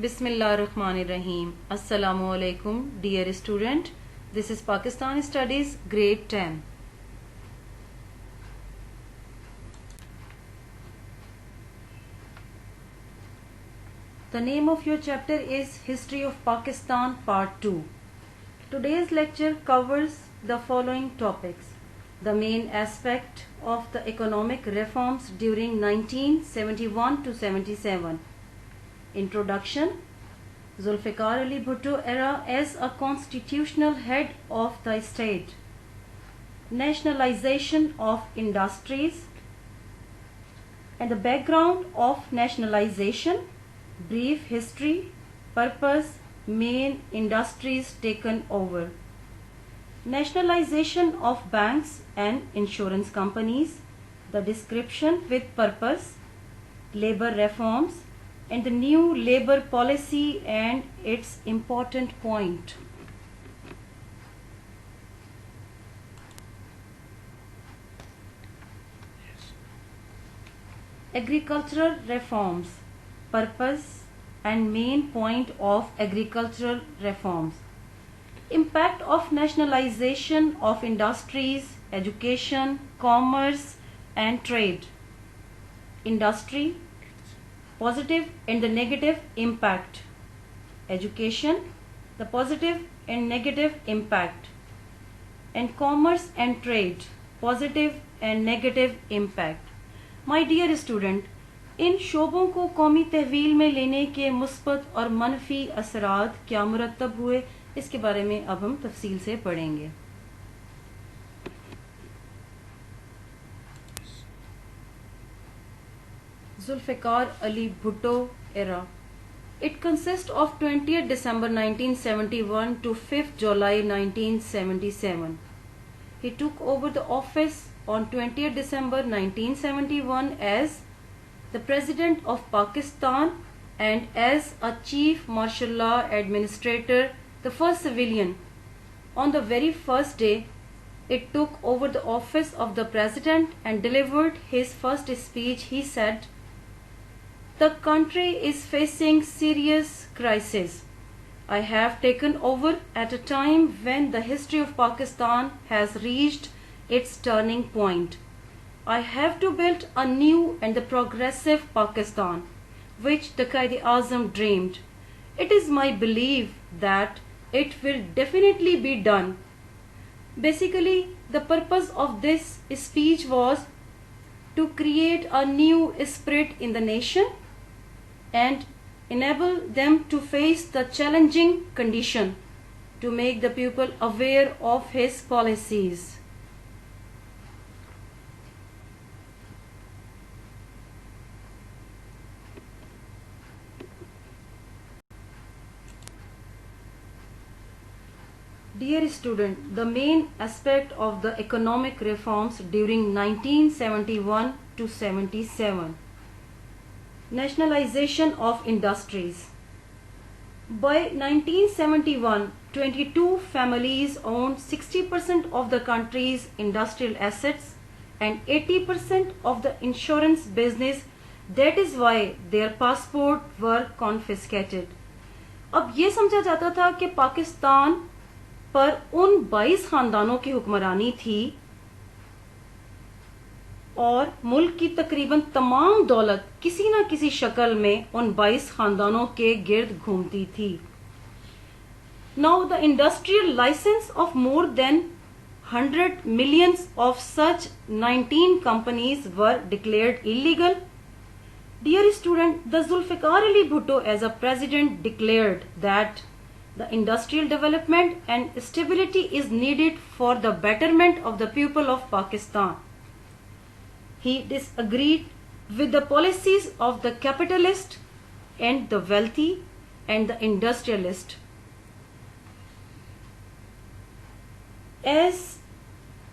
Bismillahirrahmanirrahim. Assalamu alaikum, dear student. This is Pakistan Studies, Grade 10. The name of your chapter is History of Pakistan, Part 2. Today's lecture covers the following topics. The main aspect of the economic reforms during 1971 to 77. Introduction. Zulfikar Ali Bhutto era as a constitutional head of the state. Nationalization of industries and the background of nationalization. Brief history, purpose, main industries taken over. Nationalization of banks and insurance companies. The description with purpose. Labor reforms and the new labor policy and its important point. Agricultural reforms. Purpose and main point of agricultural reforms. Impact of nationalization of industries, education, commerce and trade. Industry, positive and the negative impact. Education, the positive and negative impact. And commerce and trade, positive and negative impact. My dear student, इन शोबों को कौमी तहवील में लेने के मुस्बत और मनफी असरात क्या मुरतब हुए, इसके बारे में अब हम तफसील से पढ़ेंगे. Zulfikar Ali Bhutto era. It consists of 20th December 1971 to 5th July 1977. He took over the office on 20th December 1971 as the President of Pakistan and as a Chief Martial Law Administrator, the first civilian. On the very first day, it took over the office of the President and delivered his first speech. He said, "The country is facing serious crisis. I have taken over at a time when the history of Pakistan has reached its turning point. I have to build a new and the progressive Pakistan, which the Quaid-e-Azam dreamed. It is my belief that it will definitely be done." Basically, the purpose of this speech was to create a new spirit in the nation and enable them to face the challenging condition, to make the people aware of his policies. Dear student, the main aspect of the economic reforms during 1971 to 77. Nationalization of industries. By 1971, 22 families owned 60% of the country's industrial assets and 80% of the insurance business. That is why their passports were confiscated. अब ये समझा जाता था कि पाकिस्तान पर उन 22 खानदानों की हुक्मरानी थी और मुल्क की तकरीबन तमाम दौलत किसी न किसी शक्ल में उन 22 खानदानों के गिर्द घूमती थी. Now the industrial license of more than 100 millions of such 19 companies were declared illegal. Dear student, the Zulfikar Ali Bhutto as a president declared that the industrial development and stability is needed for the betterment of the people of Pakistan. He disagreed with the policies of the capitalist and the wealthy and the industrialist. As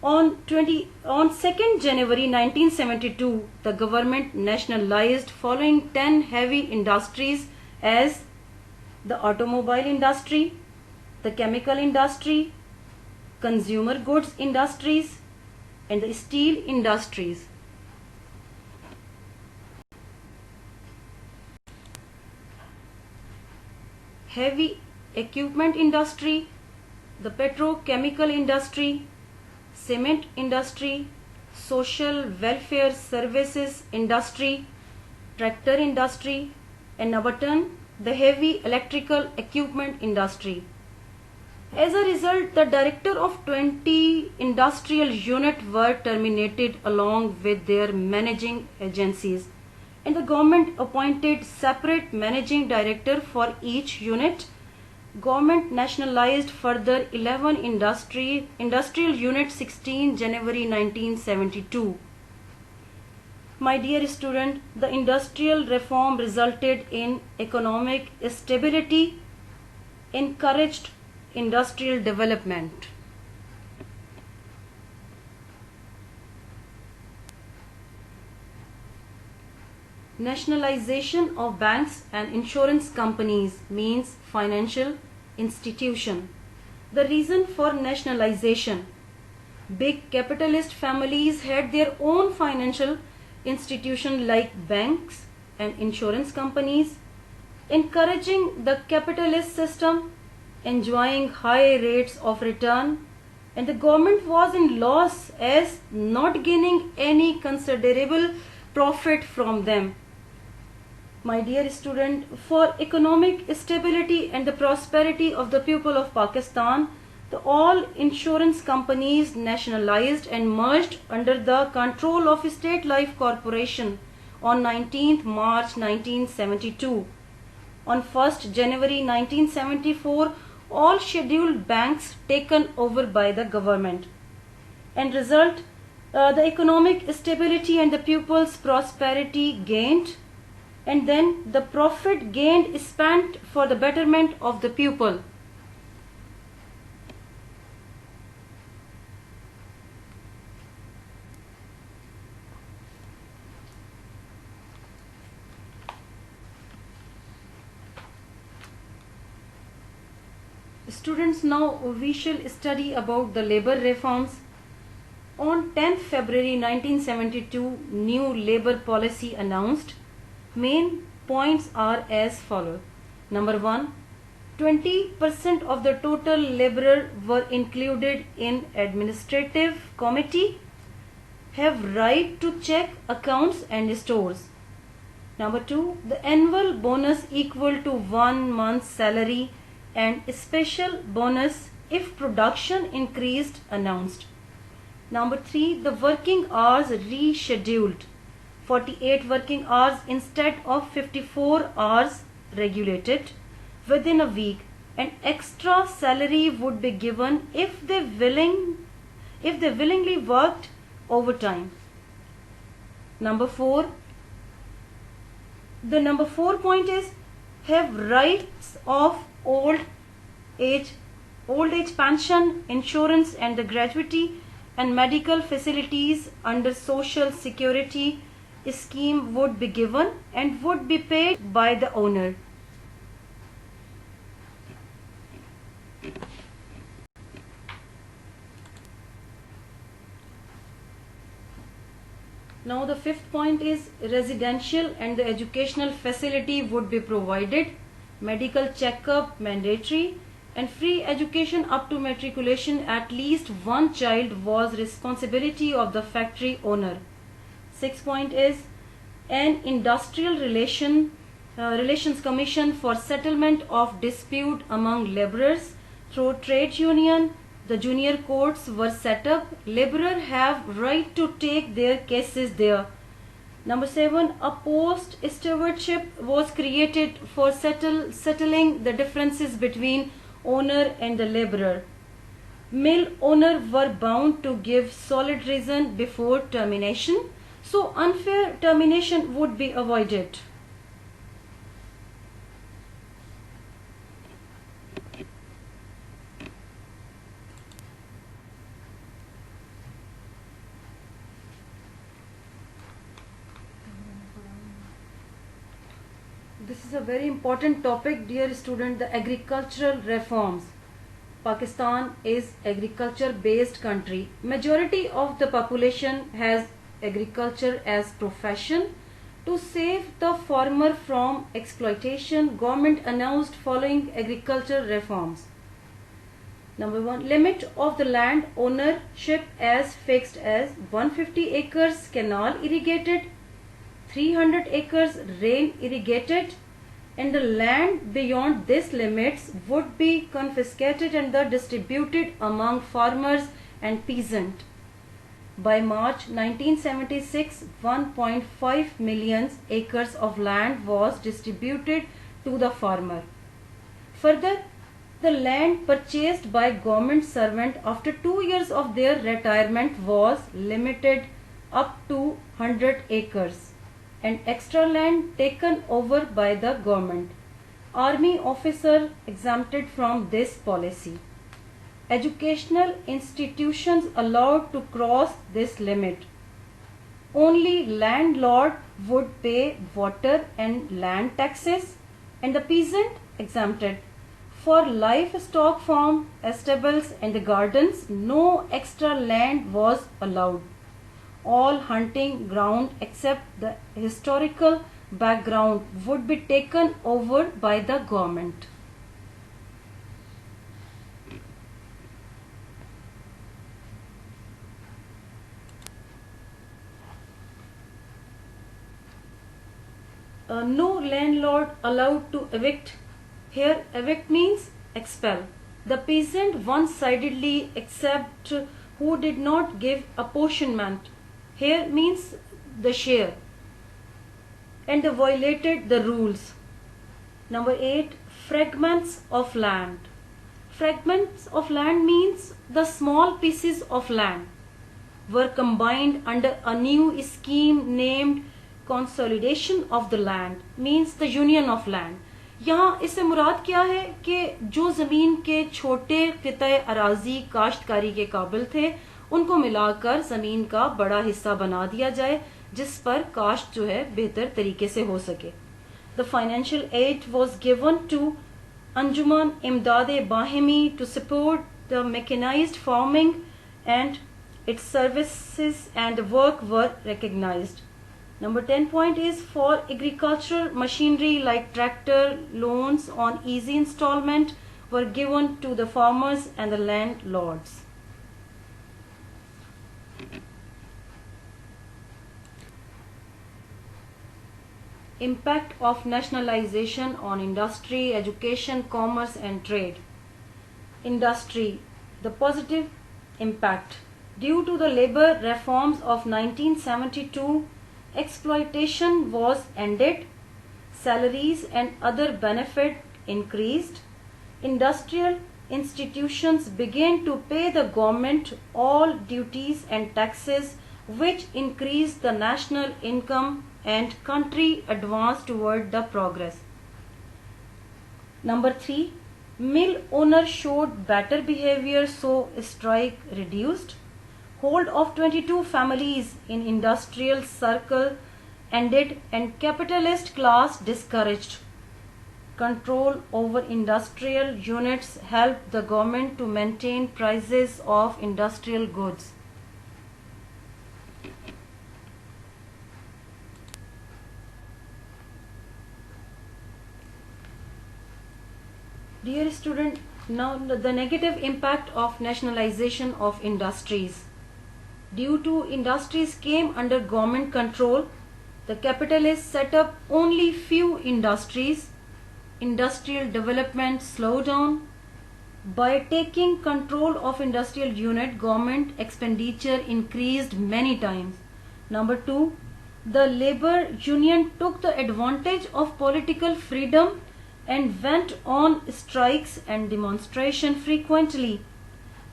on 2nd January 1972, the government nationalized following 10 heavy industries as the automobile industry, the chemical industry, consumer goods industries, and the steel industries. heavy equipment industry, the petrochemical industry, cement industry, social welfare services industry, tractor industry, and number 10, the heavy electrical equipment industry. As a result, the director of 20 industrial units were terminated along with their managing agencies, and the government appointed separate managing director for each unit. Government nationalized further 11 industrial units 16 January 1972. My dear student, the industrial reform resulted in economic stability, encouraged industrial development. Nationalization of banks and insurance companies means financial institution. The reason for nationalization: big capitalist families had their own financial institution like banks and insurance companies, encouraging the capitalist system, enjoying high rates of return, and the government was in loss as not gaining any considerable profit from them. My dear student, for economic stability and the prosperity of the people of Pakistan, all insurance companies nationalized and merged under the control of State Life Corporation on 19th March 1972. On 1st January 1974, all scheduled banks taken over by the government. And result, the economic stability and the people's prosperity gained, and then the profit gained spent for the betterment of the people. Students, now we shall study about the labor reforms. On 10th February 1972, new labor policy announced. Main points are as follows. Number 1, 20% of the total laborer were included in administrative committee, have right to check accounts and stores. Number 2, the annual bonus equal to 1 month's salary and special bonus if production increased announced. Number 3, the working hours rescheduled. 48 working hours instead of 54 hours regulated within a week, and extra salary would be given if they willingly worked overtime. Number 4, the number 4 point is have rights of old age pension, insurance, and the gratuity and medical facilities under Social Security scheme would be given and would be paid by the owner. Now the 5th point is residential and the educational facility would be provided, medical checkup mandatory, and free education up to matriculation. At least one child was responsibility of the factory owner. 6th point is an industrial relations commission for settlement of dispute among laborers through trade union. The junior courts were set up. Laborers have right to take their cases there. Number 7, a post stewardship was created for settling the differences between owner and the laborer. Mill owner were bound to give solid reason before termination, so unfair termination would be avoided. This is a very important topic, dear student, the agricultural reforms. Pakistan is agriculture based country. Majority of the population has agriculture as profession. To save the farmer from exploitation, government announced following agricultural reforms. Number 1. Limit of the land ownership as fixed as 150 acres canal irrigated, 300 acres rain irrigated, and the land beyond this limits would be confiscated and distributed among farmers and peasants. By March 1976, 1.5 million acres of land was distributed to the farmer. Further, the land purchased by government servant after 2 years of their retirement was limited up to 100 acres and extra land taken over by the government. Army officer exempted from this policy. Educational institutions allowed to cross this limit. Only landlord would pay water and land taxes and the peasant exempted. For livestock farm, stables and the gardens, no extra land was allowed. All hunting ground except the historical background would be taken over by the government. No landlord allowed to evict. Here evict means expel. The peasant one-sidedly except who did not give apportionment. Here means the share. And they violated the rules. Number 8. Fragments of land. Fragments of land means the small pieces of land were combined under a new scheme named consolidation of the land, means the union of land. यहाँ इससे मुराद क्या है कि जो ज़मीन के छोटे क़िताए अराज़ी काश्तकारी के काबिल थे उनको मिलाकर ज़मीन का बड़ा हिस्सा बना दिया जाए जिस पर काश्त जो है बेहतर तरीके से हो सके. The financial aid was given to Anjuman Imdad-e-Bahimi to support the mechanized farming and its services and work were recognized. Number 10 point is for agricultural machinery like tractor, loans on easy installment were given to the farmers and the landlords. Impact of nationalization on industry, education, commerce and trade. Industry, the positive impact. Due to the labor reforms of 1972, exploitation was ended, salaries and other benefits increased, industrial institutions began to pay the government all duties and taxes which increased the national income and country advanced toward the progress. Number 3. Mill owners showed better behavior so strike reduced. Hold of 22 families in industrial circle ended and capitalist class discouraged. Control over industrial units helped the government to maintain prices of industrial goods. Dear student, now the negative impact of nationalization of industries. Due to industries came under government control, the capitalists set up only few industries. Industrial development slowed down. By taking control of industrial unit, government expenditure increased many times. Number 2, the labor union took the advantage of political freedom and went on strikes and demonstration frequently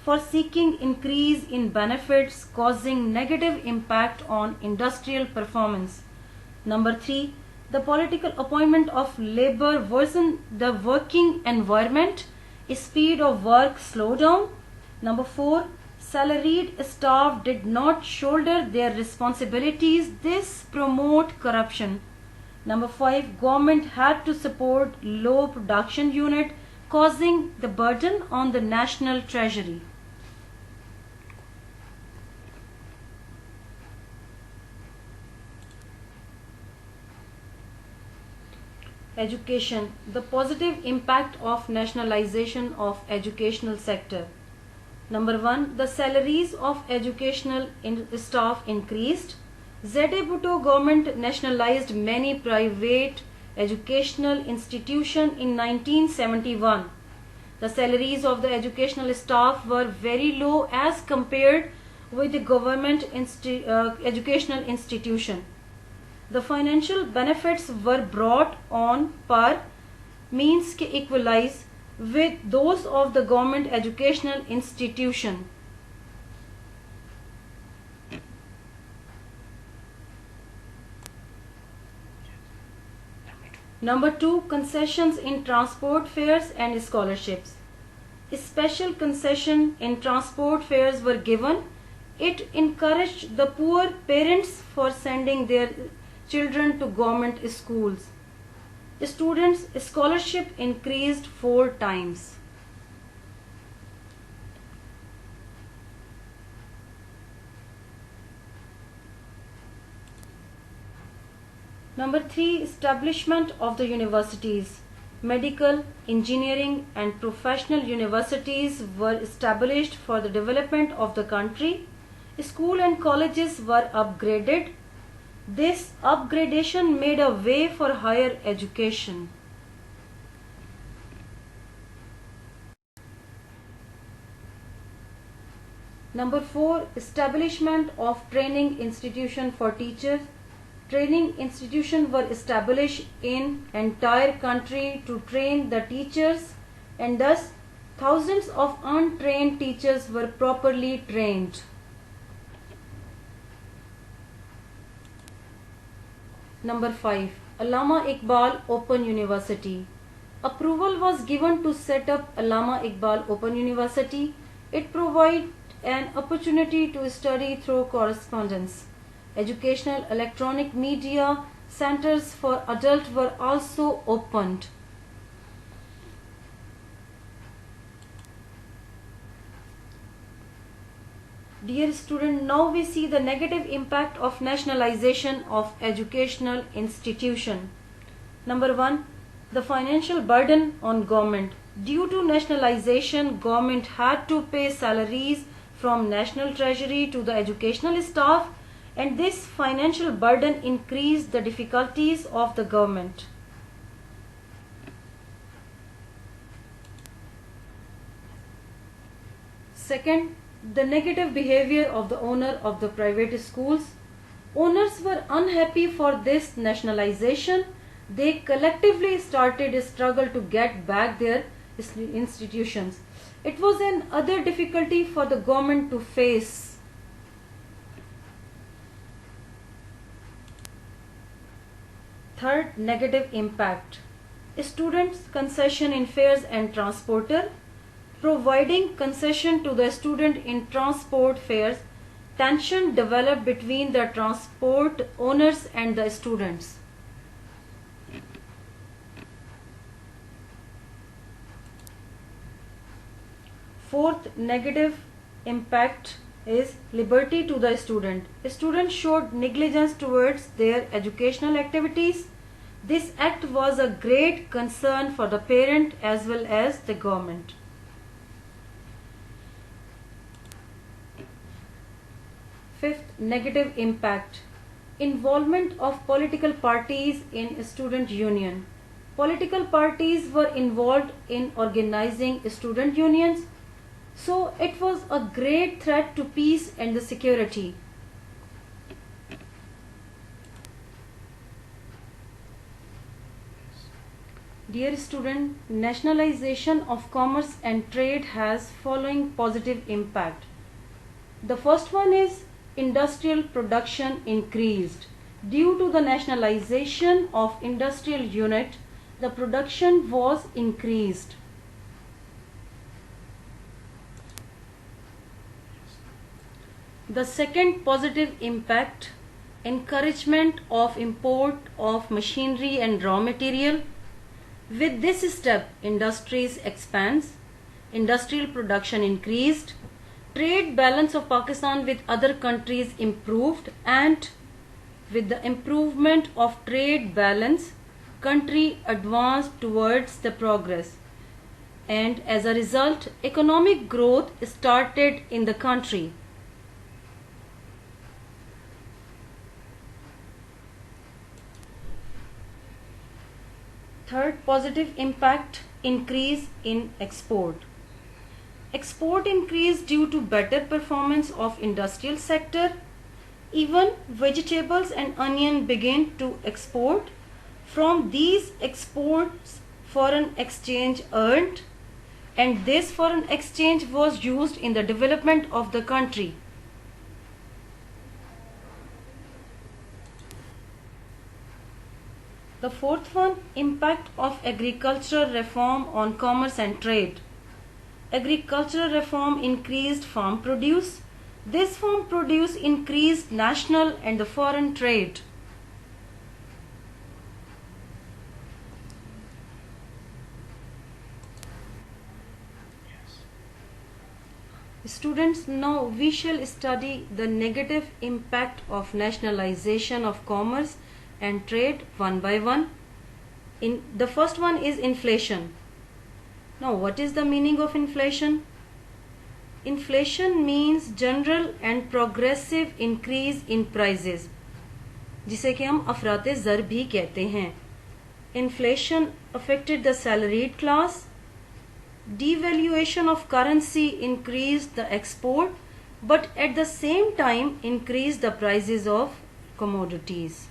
for seeking increase in benefits, causing negative impact on industrial performance. Number 3, the political appointment of labor worsened the working environment, speed of work slowed down. Number 4, salaried staff did not shoulder their responsibilities. This promote corruption. Number 5, government had to support low production unit, causing the burden on the national treasury. education, the positive impact of nationalization of educational sector. Number 1, the salaries of educational staff increased. Z.A. Bhutto government nationalized many private educational institutions in 1971. The salaries of the educational staff were very low as compared with the government educational institution. The financial benefits were brought on par means ke equalize with those of the government educational institution. Number 2, concessions in transport fares and scholarships. A special concession in transport fares were given. It encouraged the poor parents for sending their children to government schools. Students' scholarship increased 4 times. Number 3, establishment of the universities. Medical, engineering and professional universities were established for the development of the country. Schools and colleges were upgraded. This upgradation made a way for higher education. Number 4, establishment of training institution for teachers. Training institutions were established in entire country to train the teachers, and thus thousands of untrained teachers were properly trained. Number 5, Allama Iqbal Open University. Approval was given to set up Allama Iqbal Open University. It provides an opportunity to study through correspondence. Educational electronic media centers for adults were also opened. Dear student, now we see the negative impact of nationalization of educational institution. Number 1, the financial burden on government. Due to nationalization, government had to pay salaries from national treasury to the educational staff, and this financial burden increased the difficulties of the government. Second, the negative behavior of the owner of the private schools. Owners were unhappy for this nationalization. They collectively started a struggle to get back their institutions. It was another difficulty for the government to face. Third, negative impact. Students' concession in fares and transporter. Providing concession to the student in transport fares, tension developed between the transport owners and the students. Fourth negative impact is liberty to the student. Students showed negligence towards their educational activities. This act was a great concern for the parent as well as the government. Fifth negative impact, involvement of political parties in student union. Political parties were involved in organizing student unions, so it was a great threat to peace and the security. Dear student, nationalization of commerce and trade has following positive impact. The first one is industrial production increased. Due to the nationalization of industrial unit, the production was increased. The second positive impact, encouragement of import of machinery and raw material. With this step, industries expands, industrial production increased, trade balance of Pakistan with other countries improved, and with the improvement of trade balance, country advanced towards the progress, and as a result, economic growth started in the country. Third positive impact, increase in export. Export increased due to better performance of industrial sector. Even vegetables and onion began to export. From these exports, foreign exchange earned, and this foreign exchange was used in the development of the country. The fourth one, impact of agricultural reform on commerce and trade. Agricultural reform increased farm produce. This farm produce increased national and the foreign trade. Students, now we shall study the negative impact of nationalization of commerce and trade one by one. The first one is inflation. Now, what is the meaning of inflation? Inflation means general and progressive increase in prices, जिसे कि हम अफराते ज़र भी कहते हैं. Inflation affected the salaried class. Devaluation of currency increased the export, but at the same time increased the prices of commodities.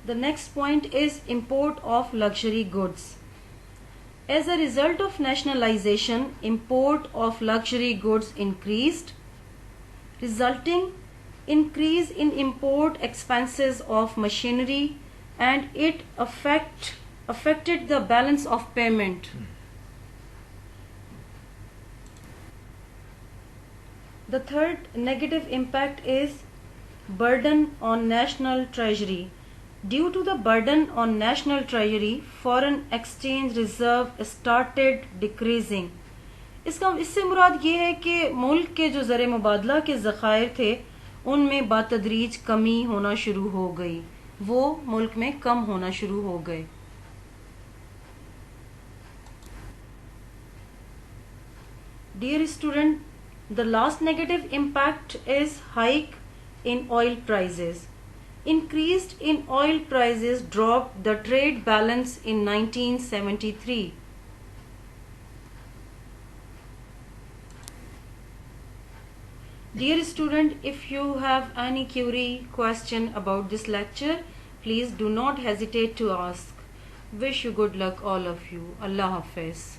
The next point is import of luxury goods. As a result of nationalization, import of luxury goods increased, resulting increase in import expenses of machinery, and it affected the balance of payment. The third negative impact is burden on national treasury. Due to the burden on national treasury, foreign exchange reserve started decreasing. इससे मुराद ये है कि मुल्क के जो ज़र मुबादला के ज़खायर थे उनमें बातदरीज कमी होना शुरू हो गई, वो मुल्क में कम होना शुरू हो गए. Dear student, the last negative impact is hike in oil prices. Increased in oil prices dropped the trade balance in 1973. Dear student, if you have any query, question about this lecture, please do not hesitate to ask. Wish you good luck all of you. Allah Hafiz.